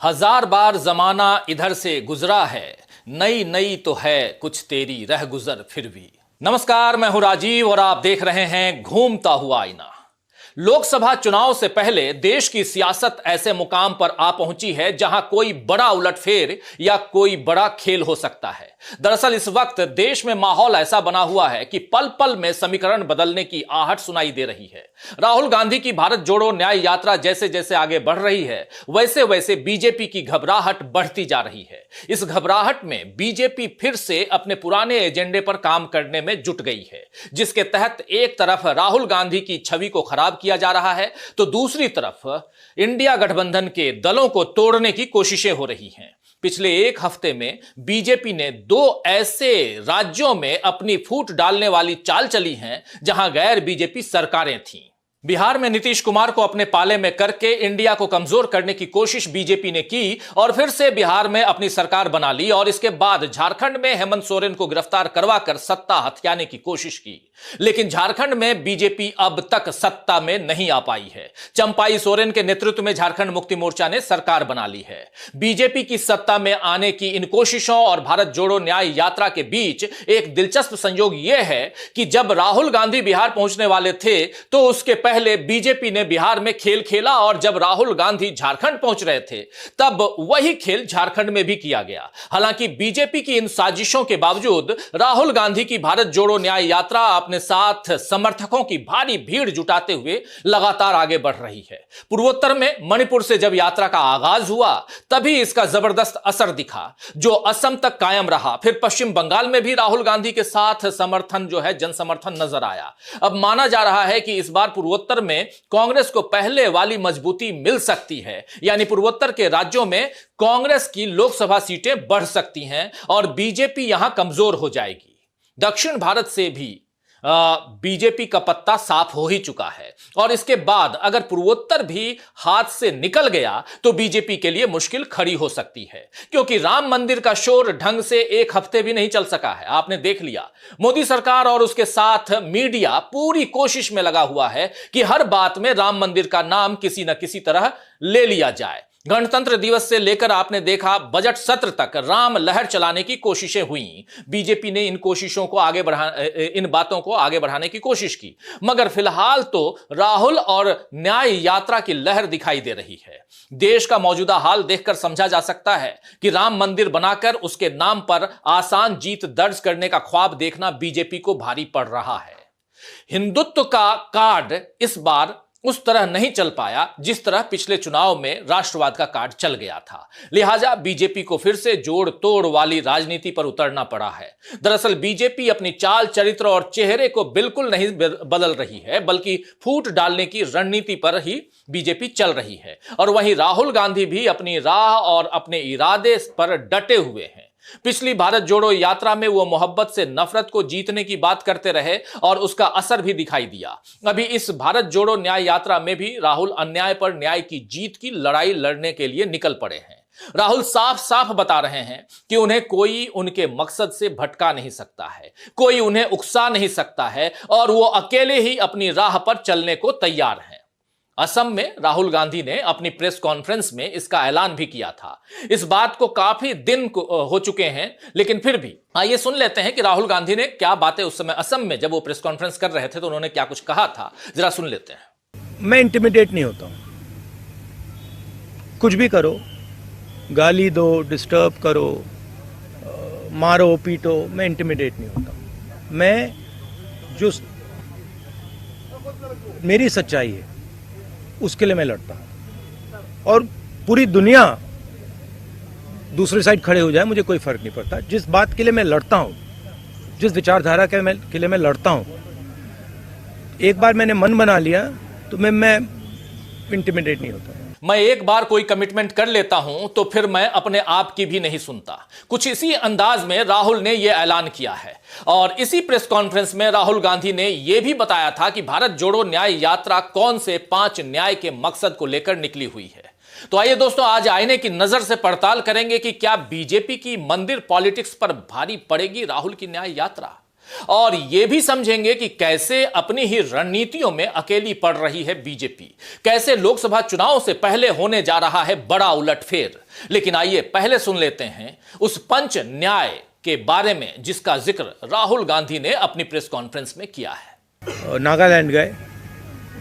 हजार बार जमाना इधर से गुजरा है, नई नई तो है कुछ तेरी रह गुजर फिर भी। नमस्कार, मैं हूं राजीव और आप देख रहे हैं घूमता हुआ आईना। लोकसभा चुनाव से पहले देश की सियासत ऐसे मुकाम पर आ पहुंची है जहां कोई बड़ा उलटफेर या कोई बड़ा खेल हो सकता है। दरअसल इस वक्त देश में माहौल ऐसा बना हुआ है कि पल पल में समीकरण बदलने की आहट सुनाई दे रही है। राहुल गांधी की भारत जोड़ो न्याय यात्रा जैसे जैसे आगे बढ़ रही है, वैसे वैसे बीजेपी की घबराहट बढ़ती जा रही है। इस घबराहट में बीजेपी फिर से अपने पुराने एजेंडे पर काम करने में जुट गई है, जिसके तहत एक तरफ राहुल गांधी की छवि को खराब किया जा रहा है, तो दूसरी तरफ इंडिया गठबंधन के दलों को तोड़ने की कोशिशें हो रही हैं। पिछले एक हफ्ते में बीजेपी ने दो ऐसे राज्यों में अपनी फूट डालने वाली चाल चली हैं जहां गैर बीजेपी सरकारें थीं। बिहार में नीतीश कुमार को अपने पाले में करके इंडिया को कमजोर करने की कोशिश बीजेपी ने की और फिर से बिहार में अपनी सरकार बना ली और इसके बाद झारखंड में हेमंत सोरेन को गिरफ्तार करवाकर सत्ता हथियाने की कोशिश की। लेकिन झारखंड में बीजेपी अब तक सत्ता में नहीं आ पाई है। चंपाई सोरेन के नेतृत्व में झारखंड मुक्ति मोर्चा ने सरकार बना ली है। बीजेपी की सत्ता में आने की इन कोशिशों और भारत जोड़ो न्याय यात्रा के बीच एक दिलचस्प संयोग यह है कि जब राहुल गांधी बिहार पहुंचने वाले थे तो उसके पहले बीजेपी ने बिहार में खेल खेला और जब राहुल गांधी झारखंड पहुंच रहे थे तब वही खेल झारखंड में भी किया गया। हालांकि बीजेपी की इन साजिशों के बावजूद राहुल गांधी की भारत जोड़ो न्याय यात्रा अपने साथ समर्थकों की भारी भीड़ जुटाते हुए लगातार आगे बढ़ रही है। पूर्वोत्तर में मणिपुर से जब यात्रा का आगाज हुआ तभी इसका जबरदस्त असर दिखा, जो असम तक कायम रहा। फिर पश्चिम बंगाल में भी राहुल गांधी के साथ समर्थन जन समर्थन नजर आया। अब माना जा रहा है कि इस बार पूर्वोत्तर में कांग्रेस को पहले वाली मजबूती मिल सकती है, यानी पूर्वोत्तर के राज्यों में कांग्रेस की लोकसभा सीटें बढ़ सकती हैं और बीजेपी यहां कमजोर हो जाएगी। दक्षिण भारत से भी बीजेपी का पत्ता साफ हो ही चुका है और इसके बाद अगर पूर्वोत्तर भी हाथ से निकल गया तो बीजेपी के लिए मुश्किल खड़ी हो सकती है, क्योंकि राम मंदिर का शोर ढंग से एक हफ्ते भी नहीं चल सका है। आपने देख लिया, मोदी सरकार और उसके साथ मीडिया पूरी कोशिश में लगा हुआ है कि हर बात में राम मंदिर का नाम किसी न किसी तरह ले लिया जाए। गणतंत्र दिवस से लेकर आपने देखा बजट सत्र तक राम लहर चलाने की कोशिशें हुई। बीजेपी ने इन बातों को आगे बढ़ाने की कोशिश की, मगर फिलहाल तो राहुल और न्याय यात्रा की लहर दिखाई दे रही है। देश का मौजूदा हाल देखकर समझा जा सकता है कि राम मंदिर बनाकर उसके नाम पर आसान जीत दर्ज करने का ख्वाब देखना बीजेपी को भारी पड़ रहा है। हिंदुत्व का कार्ड इस बार उस तरह नहीं चल पाया जिस तरह पिछले चुनाव में राष्ट्रवाद का कार्ड चल गया था। लिहाजा बीजेपी को फिर से जोड़ तोड़ वाली राजनीति पर उतरना पड़ा है। दरअसल बीजेपी अपनी चाल चरित्र और चेहरे को बिल्कुल नहीं बदल रही है, बल्कि फूट डालने की रणनीति पर ही बीजेपी चल रही है और वहीं राहुल गांधी भी अपनी राह और अपने इरादे पर डटे हुए हैं। पिछली भारत जोड़ो यात्रा में वो मोहब्बत से नफरत को जीतने की बात करते रहे और उसका असर भी दिखाई दिया। अभी इस भारत जोड़ो न्याय यात्रा में भी राहुल अन्याय पर न्याय की जीत की लड़ाई लड़ने के लिए निकल पड़े हैं। राहुल साफ साफ बता रहे हैं कि उन्हें कोई उनके मकसद से भटका नहीं सकता है, कोई उन्हें उकसा नहीं सकता है और वो अकेले ही अपनी राह पर चलने को तैयार हैं। असम में राहुल गांधी ने अपनी प्रेस कॉन्फ्रेंस में इसका ऐलान भी किया था। इस बात को काफी दिन हो चुके हैं, लेकिन फिर भी आइए सुन लेते हैं कि राहुल गांधी ने क्या बातें उस समय असम में जब वो प्रेस कॉन्फ्रेंस कर रहे थे तो उन्होंने क्या कुछ कहा था। जरा सुन लेते हैं। मैं इंटिमिडेट नहीं होता हूं, कुछ भी करो, गाली दो, डिस्टर्ब करो, मारो पीटो, मैं इंटिमिडेट नहीं होता। मैं जो मेरी सच्चाई है उसके लिए मैं लड़ता हूं और पूरी दुनिया दूसरी साइड खड़े हो जाए, मुझे कोई फर्क नहीं पड़ता। जिस बात के लिए मैं लड़ता हूं, जिस विचारधारा के लिए मैं लड़ता हूं, एक बार मैंने मन बना लिया तो मैं इंटिमिडेट नहीं होता। मैं एक बार कोई कमिटमेंट कर लेता हूं तो फिर मैं अपने आप की भी नहीं सुनता। कुछ इसी अंदाज में राहुल ने यह ऐलान किया है और इसी प्रेस कॉन्फ्रेंस में राहुल गांधी ने यह भी बताया था कि भारत जोड़ो न्याय यात्रा कौन से 5 न्याय के मकसद को लेकर निकली हुई है। तो आइए दोस्तों, आज आईने की नजर से पड़ताल करेंगे कि क्या बीजेपी की मंदिर पॉलिटिक्स पर भारी पड़ेगी राहुल की न्याय यात्रा। और यह भी समझेंगे कि कैसे अपनी ही रणनीतियों में अकेली पड़ रही है बीजेपी, कैसे लोकसभा चुनाव से पहले होने जा रहा है बड़ा उलटफेर। लेकिन आइए पहले सुन लेते हैं उस पंच न्याय के बारे में जिसका जिक्र राहुल गांधी ने अपनी प्रेस कॉन्फ्रेंस में किया है। नागालैंड गए,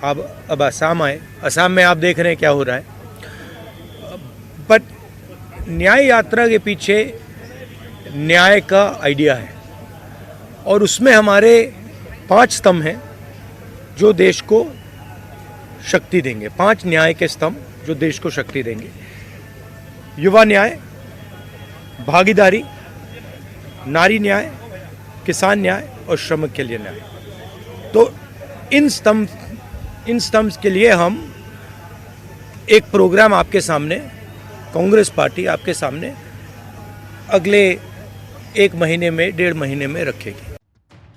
अब असम आए, असम में आप देख रहे हैं क्या हो रहा है। बट न्याय यात्रा के पीछे न्याय का आइडिया है और उसमें हमारे 5 स्तंभ हैं जो देश को शक्ति देंगे। 5 न्याय के स्तंभ जो देश को शक्ति देंगे। युवा न्याय, भागीदारी, नारी न्याय, किसान न्याय और श्रमिक के लिए न्याय। तो इन स्तंभ के लिए हम एक प्रोग्राम आपके सामने, कांग्रेस पार्टी आपके सामने अगले 1 महीने में, 1.5 महीने में रखेगी।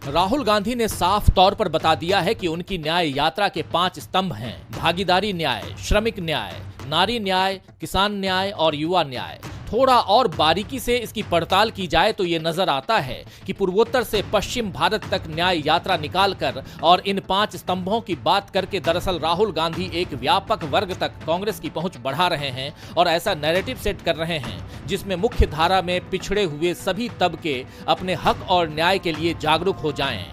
राहुल गांधी ने साफ तौर पर बता दिया है कि उनकी न्याय यात्रा के 5 स्तंभ हैं: भागीदारी न्याय, श्रमिक न्याय, नारी न्याय, किसान न्याय और युवा न्याय। थोड़ा और बारीकी से इसकी पड़ताल की जाए तो ये नजर आता है कि पूर्वोत्तर से पश्चिम भारत तक न्याय यात्रा निकालकर और इन 5 स्तंभों की बात करके दरअसल राहुल गांधी एक व्यापक वर्ग तक कांग्रेस की पहुंच बढ़ा रहे हैं और ऐसा नैरेटिव सेट कर रहे हैं जिसमें मुख्य धारा में पिछड़े हुए सभी तबके अपने हक और न्याय के लिए जागरूक हो जाएं।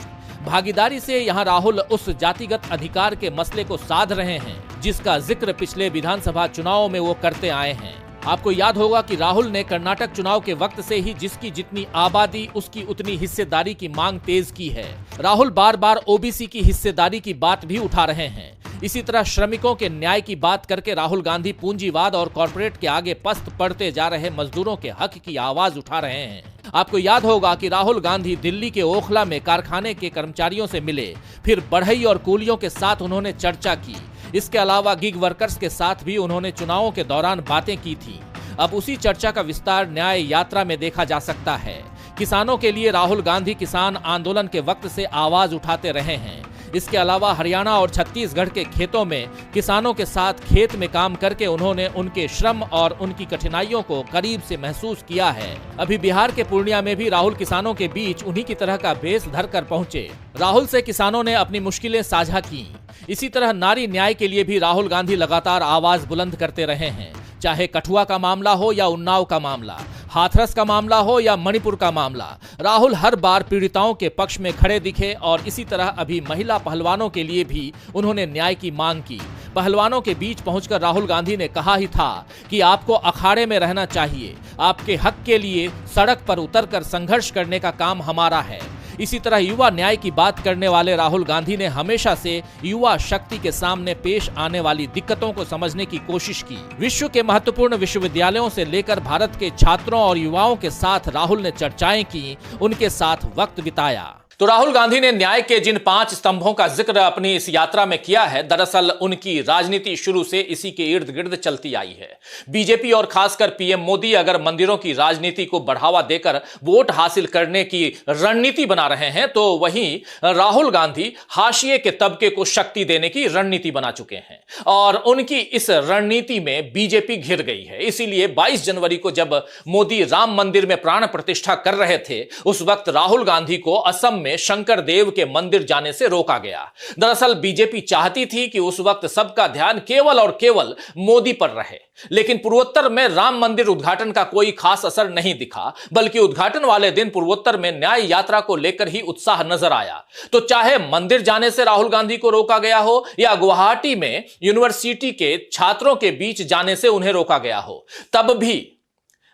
भागीदारी से यहां राहुल उस जातिगत अधिकार के मसले को साध रहे हैं जिसका जिक्र पिछले विधानसभा चुनाव में वो करते आए हैं। आपको याद होगा कि राहुल ने कर्नाटक चुनाव के वक्त से ही जिसकी जितनी आबादी उसकी उतनी हिस्सेदारी की मांग तेज की है। राहुल बार बार ओबीसी की हिस्सेदारी की बात भी उठा रहे हैं। इसी तरह श्रमिकों के न्याय की बात करके राहुल गांधी पूंजीवाद और कॉरपोरेट के आगे पस्त पड़ते जा रहे मजदूरों के हक की आवाज उठा रहे हैं। आपको याद होगा कि राहुल गांधी दिल्ली के ओखला में कारखाने के कर्मचारियों से मिले, फिर बढ़ई और कूलियों के साथ उन्होंने चर्चा की। इसके अलावा गिग वर्कर्स के साथ भी उन्होंने चुनावों के दौरान बातें की थी। अब उसी चर्चा का विस्तार न्याय यात्रा में देखा जा सकता है। किसानों के लिए राहुल गांधी किसान आंदोलन के वक्त से आवाज उठाते रहे हैं। इसके अलावा हरियाणा और छत्तीसगढ़ के खेतों में किसानों के साथ खेत में काम करके उन्होंने उनके श्रम और उनकी कठिनाइयों को करीब से महसूस किया है। अभी बिहार के पूर्णिया में भी राहुल किसानों के बीच उन्हीं की तरह का भेष धरकर पहुंचे। राहुल से किसानों ने अपनी मुश्किलें साझा की। इसी तरह नारी न्याय के लिए भी राहुल गांधी लगातार आवाज बुलंद करते रहे हैं। चाहे कठुआ का मामला हो या उन्नाव का मामला, हाथरस का मामला हो या मणिपुर का मामला, राहुल हर बार पीड़िताओं के पक्ष में खड़े दिखे और इसी तरह अभी महिला पहलवानों के लिए भी उन्होंने न्याय की मांग की। पहलवानों के बीच पहुंचकर राहुल गांधी ने कहा ही था कि आपको अखाड़े में रहना चाहिए, आपके हक के लिए सड़क पर उतरकर संघर्ष करने का काम हमारा है। इसी तरह युवा न्याय की बात करने वाले राहुल गांधी ने हमेशा से युवा शक्ति के सामने पेश आने वाली दिक्कतों को समझने की कोशिश की। विश्व के महत्वपूर्ण विश्वविद्यालयों से लेकर भारत के छात्रों और युवाओं के साथ राहुल ने चर्चाएं की, उनके साथ वक्त बिताया। तो राहुल गांधी ने न्याय के जिन 5 स्तंभों का जिक्र अपनी इस यात्रा में किया है, दरअसल उनकी राजनीति शुरू से इसी के इर्द गिर्द चलती आई है। बीजेपी और खासकर पीएम मोदी अगर मंदिरों की राजनीति को बढ़ावा देकर वोट हासिल करने की रणनीति बना रहे हैं, तो वहीं राहुल गांधी हाशिए के तबके को शक्ति देने की रणनीति बना चुके हैं और उनकी इस रणनीति में बीजेपी घिर गई है। इसीलिए 22 जनवरी को जब मोदी राम मंदिर में प्राण प्रतिष्ठा कर रहे थे, उस वक्त राहुल गांधी को असम में शंकर देव के मंदिर जाने से रोका गया। दरअसल बीजेपी चाहती थी कि उस वक्त सबका ध्यान केवल और केवल मोदी पर रहे, लेकिन पूर्वोत्तर में राम मंदिर उद्घाटन का कोई खास असर नहीं दिखा, बल्कि उद्घाटन वाले दिन पूर्वोत्तर में न्याय यात्रा को लेकर ही उत्साह नजर आया। तो चाहे मंदिर जाने से राहुल गांधी को रोका गया हो या गुवाहाटी में यूनिवर्सिटी के छात्रों के बीच जाने से उन्हें रोका गया हो, तब भी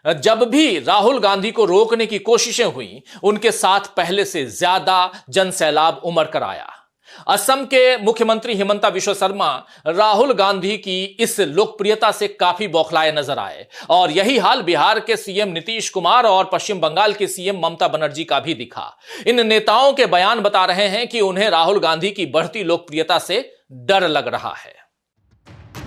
जब भी राहुल गांधी को रोकने की कोशिशें हुई, उनके साथ पहले से ज्यादा जनसैलाब उमड़ कर आया। असम के मुख्यमंत्री हिमंता बिश्व शर्मा राहुल गांधी की इस लोकप्रियता से काफी बौखलाए नजर आए और यही हाल बिहार के सीएम नीतीश कुमार और पश्चिम बंगाल के सीएम ममता बनर्जी का भी दिखा। इन नेताओं के बयान बता रहे हैं कि उन्हें राहुल गांधी की बढ़ती लोकप्रियता से डर लग रहा है।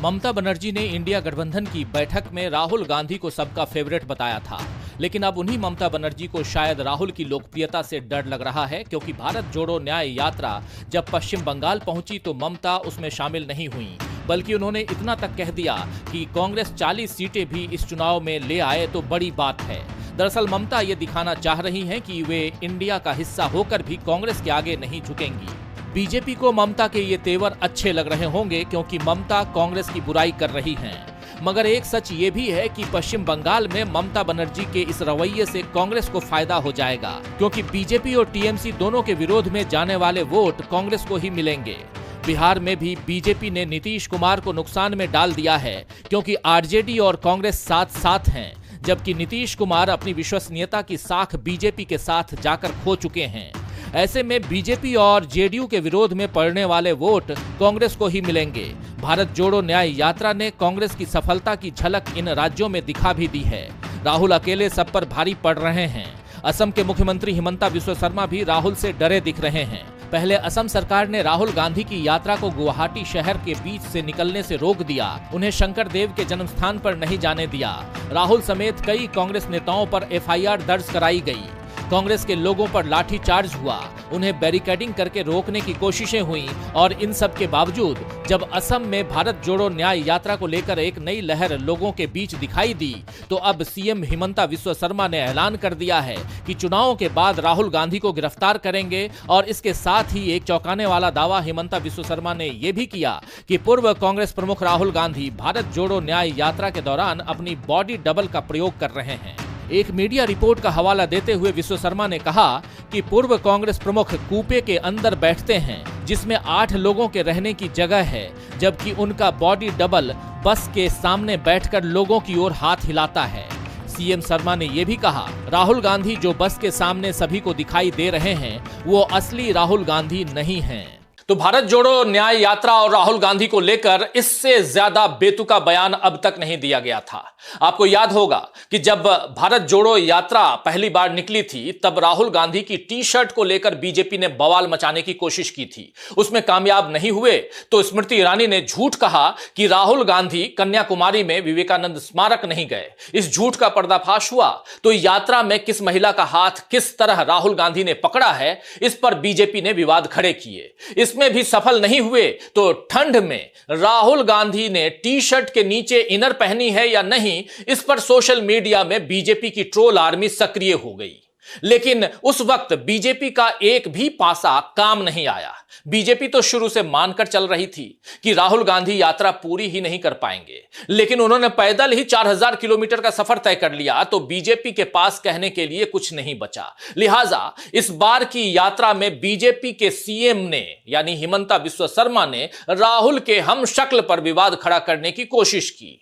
ममता बनर्जी ने इंडिया गठबंधन की बैठक में राहुल गांधी को सबका फेवरेट बताया था, लेकिन अब उन्हीं ममता बनर्जी को शायद राहुल की लोकप्रियता से डर लग रहा है, क्योंकि भारत जोड़ो न्याय यात्रा जब पश्चिम बंगाल पहुंची तो ममता उसमें शामिल नहीं हुई, बल्कि उन्होंने इतना तक कह दिया कि कांग्रेस 40 सीटें भी इस चुनाव में ले आए तो बड़ी बात है। दरअसल ममता ये दिखाना चाह रही हैं कि वे इंडिया का हिस्सा होकर भी कांग्रेस के आगे नहीं झुकेंगी। बीजेपी को ममता के ये तेवर अच्छे लग रहे होंगे क्योंकि ममता कांग्रेस की बुराई कर रही हैं। मगर एक सच ये भी है कि पश्चिम बंगाल में ममता बनर्जी के इस रवैये से कांग्रेस को फायदा हो जाएगा, क्योंकि बीजेपी और टीएमसी दोनों के विरोध में जाने वाले वोट कांग्रेस को ही मिलेंगे। बिहार में भी बीजेपी ने नीतीश कुमार को नुकसान में डाल दिया है, क्योंकि आरजेडी और कांग्रेस साथ साथ हैं, जबकि नीतीश कुमार अपनी विश्वसनीयता की साख बीजेपी के साथ जाकर खो चुके हैं। ऐसे में बीजेपी और जेडीयू के विरोध में पड़ने वाले वोट कांग्रेस को ही मिलेंगे। भारत जोड़ो न्याय यात्रा ने कांग्रेस की सफलता की झलक इन राज्यों में दिखा भी दी है। राहुल अकेले सब पर भारी पड़ रहे हैं। असम के मुख्यमंत्री हिमंता बिस्वा शर्मा भी राहुल से डरे दिख रहे हैं। पहले असम सरकार ने राहुल गांधी की यात्रा को गुवाहाटी शहर के बीच से निकलने से रोक दिया, उन्हें शंकर देव के जन्म स्थान पर नहीं जाने दिया। राहुल समेत कई कांग्रेस नेताओं पर एफआईआर दर्ज कराई गई। कांग्रेस के लोगों पर लाठीचार्ज हुआ, उन्हें बैरिकेडिंग करके रोकने की कोशिशें हुई और इन सब के बावजूद जब असम में भारत जोड़ो न्याय यात्रा को लेकर एक नई लहर लोगों के बीच दिखाई दी, तो अब सीएम हिमंता बिस्वा शर्मा ने ऐलान कर दिया है कि चुनावों के बाद राहुल गांधी को गिरफ्तार करेंगे। और इसके साथ ही एक चौंकाने वाला दावा हिमंता बिस्वा शर्मा ने यह भी किया कि पूर्व कांग्रेस प्रमुख राहुल गांधी भारत जोड़ो न्याय यात्रा के दौरान अपनी बॉडी डबल का प्रयोग कर रहे हैं। एक मीडिया रिपोर्ट का हवाला देते हुए बिस्वा शर्मा ने कहा कि पूर्व कांग्रेस प्रमुख कूपे के अंदर बैठते हैं जिसमें 8 लोगों के रहने की जगह है, जबकि उनका बॉडी डबल बस के सामने बैठकर लोगों की ओर हाथ हिलाता है। सीएम शर्मा ने यह भी कहा, राहुल गांधी जो बस के सामने सभी को दिखाई दे रहे हैं वो असली राहुल गांधी नहीं हैं। तो भारत जोड़ो न्याय यात्रा और राहुल गांधी को लेकर इससे ज्यादा बेतुका बयान अब तक नहीं दिया गया था। आपको याद होगा कि जब भारत जोड़ो यात्रा पहली बार निकली थी तब राहुल गांधी की टी शर्ट को लेकर बीजेपी ने बवाल मचाने की कोशिश की थी, उसमें कामयाब नहीं हुए तो स्मृति ईरानी ने झूठ कहा कि राहुल गांधी कन्याकुमारी में विवेकानंद स्मारक नहीं गए। इस झूठ का पर्दाफाश हुआ तो यात्रा में किस महिला का हाथ किस तरह राहुल गांधी ने पकड़ा है, इस पर बीजेपी ने विवाद खड़े किए। इसमें भी सफल नहीं हुए तो ठंड में राहुल गांधी ने टी शर्ट के नीचे इनर पहनी है या नहीं, इस पर सोशल मीडिया में बीजेपी की ट्रोल आर्मी सक्रिय हो गई। लेकिन उस वक्त बीजेपी का एक भी पासा काम नहीं आया। बीजेपी तो शुरू से मानकर चल रही थी कि राहुल गांधी यात्रा पूरी ही नहीं कर पाएंगे, लेकिन उन्होंने पैदल ही 4000 किलोमीटर का सफर तय कर लिया तो बीजेपी के पास कहने के लिए कुछ नहीं बचा। लिहाजा इस बार की यात्रा में बीजेपी के सीएम ने यानी हिमंता बिस्वा शर्मा ने राहुल के हम शक्ल पर विवाद खड़ा करने की कोशिश की।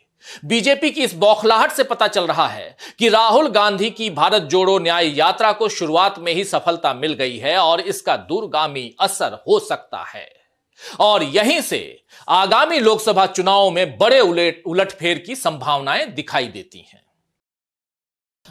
बीजेपी की इस बौखलाहट से पता चल रहा है कि राहुल गांधी की भारत जोड़ो न्याय यात्रा को शुरुआत में ही सफलता मिल गई है और इसका दूरगामी असर हो सकता है और यहीं से आगामी लोकसभा चुनावों में बड़े उलटफेर की संभावनाएं दिखाई देती हैं।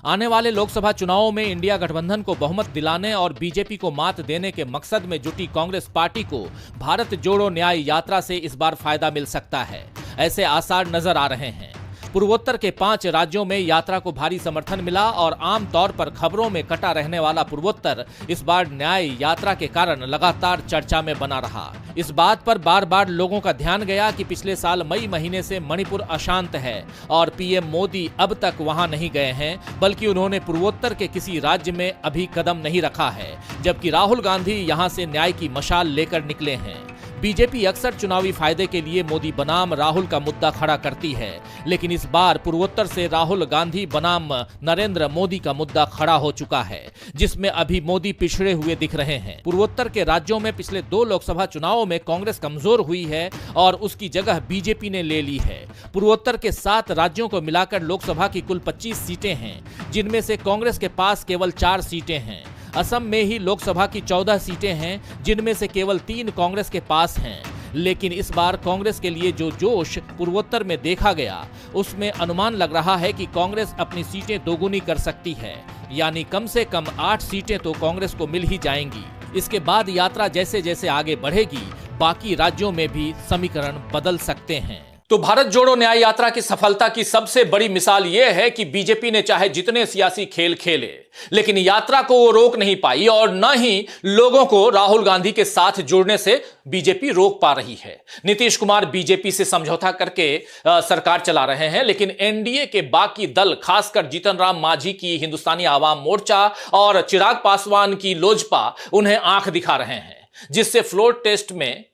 आने वाले लोकसभा चुनावों में इंडिया गठबंधन को बहुमत दिलाने और बीजेपी को मात देने के मकसद में जुटी कांग्रेस पार्टी को भारत जोड़ो न्याय यात्रा से इस बार फायदा मिल सकता है, ऐसे आसार नजर आ रहे हैं। पूर्वोत्तर के 5 राज्यों में यात्रा को भारी समर्थन मिला और आमतौर पर खबरों में कटा रहने वाला पूर्वोत्तर इस बार न्याय यात्रा के कारण लगातार चर्चा में बना रहा। इस बात पर बार बार लोगों का ध्यान गया कि पिछले साल मई महीने से मणिपुर अशांत है और पीएम मोदी अब तक वहां नहीं गए हैं, बल्कि उन्होंने पूर्वोत्तर के किसी राज्य में अभी कदम नहीं रखा है, जबकि राहुल गांधी यहां से न्याय की मशाल लेकर निकले हैं। बीजेपी अक्सर चुनावी फायदे के लिए मोदी बनाम राहुल का मुद्दा खड़ा करती है, लेकिन इस बार पूर्वोत्तर से राहुल गांधी बनाम नरेंद्र मोदी का मुद्दा खड़ा हो चुका है, जिसमें अभी मोदी पिछड़े हुए दिख रहे हैं। पूर्वोत्तर के राज्यों में पिछले 2 लोकसभा चुनावों में कांग्रेस कमजोर हुई है और उसकी जगह बीजेपी ने ले ली है। पूर्वोत्तर के 7 राज्यों को मिलाकर लोकसभा की कुल 25 सीटें हैं, जिनमें से कांग्रेस के पास केवल 4 सीटें हैं। असम में ही लोकसभा की 14 सीटें हैं, जिनमें से केवल 3 कांग्रेस के पास हैं। लेकिन इस बार कांग्रेस के लिए जो जोश पूर्वोत्तर में देखा गया, उसमें अनुमान लग रहा है कि कांग्रेस अपनी सीटें दोगुनी कर सकती है, यानी कम से कम 8 सीटें तो कांग्रेस को मिल ही जाएंगी। इसके बाद यात्रा जैसे जैसे आगे बढ़ेगी, बाकी राज्यों में भी समीकरण बदल सकते हैं। तो भारत जोड़ो न्याय यात्रा की सफलता की सबसे बड़ी मिसाल यह है कि बीजेपी ने चाहे जितने सियासी खेल खेले, लेकिन यात्रा को वो रोक नहीं पाई और न ही लोगों को राहुल गांधी के साथ जुड़ने से बीजेपी रोक पा रही है। नीतीश कुमार बीजेपी से समझौता करके सरकार चला रहे हैं, लेकिन एनडीए के बाकी दल, खासकर जीतन राम मांझी की हिंदुस्तानी आवाम मोर्चा और चिराग पासवान की लोजपा उन्हें आंख दिखा रहे हैं, जिससे फ्लोर टेस्ट में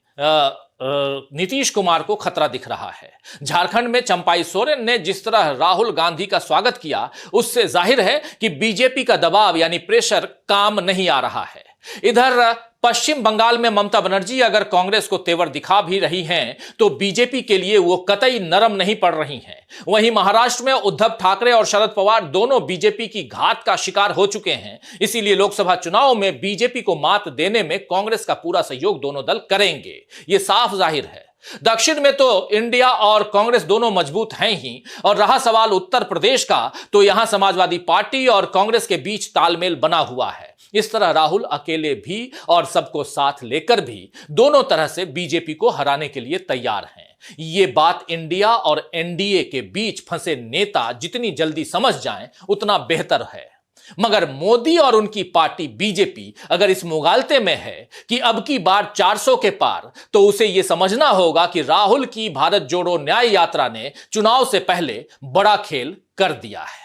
नीतीश कुमार को खतरा दिख रहा है। झारखंड में चंपाई सोरेन ने जिस तरह राहुल गांधी का स्वागत किया, उससे जाहिर है कि बीजेपी का दबाव यानी प्रेशर काम नहीं आ रहा है। इधर पश्चिम बंगाल में ममता बनर्जी अगर कांग्रेस को तेवर दिखा भी रही हैं, तो बीजेपी के लिए वो कतई नरम नहीं पड़ रही हैं। वहीं महाराष्ट्र में उद्धव ठाकरे और शरद पवार दोनों बीजेपी की घात का शिकार हो चुके हैं। इसीलिए लोकसभा चुनाव में बीजेपी को मात देने में कांग्रेस का पूरा सहयोग दोनों दल करेंगे, ये साफ जाहिर है। दक्षिण में तो इंडिया और कांग्रेस दोनों मजबूत हैं ही, और रहा सवाल उत्तर प्रदेश का, तो यहां समाजवादी पार्टी और कांग्रेस के बीच तालमेल बना हुआ है। इस तरह राहुल अकेले भी और सबको साथ लेकर भी दोनों तरह से बीजेपी को हराने के लिए तैयार हैं। ये बात इंडिया और एनडीए के बीच फंसे नेता जितनी जल्दी समझ जाएं, उतना बेहतर है। मगर मोदी और उनकी पार्टी बीजेपी अगर इस मुगालते में है कि अब की बार 400 के पार, तो उसे यह समझना होगा कि राहुल की भारत जोड़ो न्याय यात्रा ने चुनाव से पहले बड़ा खेल कर दिया है।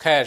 खैर,